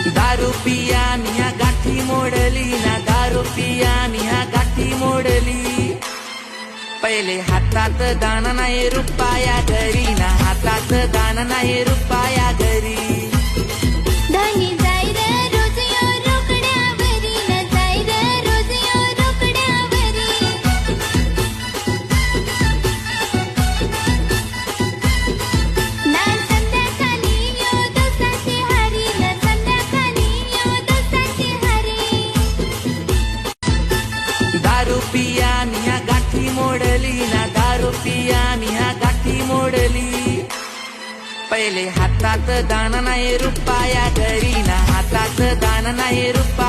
दारू पिया मी ह्या गाठी मोडली ना, दारू पिया मी ह्या गाठी मोडली. पहिले हातात दाना नाही रुपया घरी ना, हातात दाना नाही रुपया घरी. धनी जाय रे रोज यो रोकड्यावरी न, जाय रे रोज यो रोकड्यावरी. ना संध्याकाळी यो दोसाची हारी न, संध्याकाळी यो दोसाची हारी. दारू पिया मी ह्या गाठी मोडली ना, दारू पिया मी ह्या गाठी मोडली. पहिले हातात दाना नाही रुपया घरी ना, हातात दाना नाही रुपया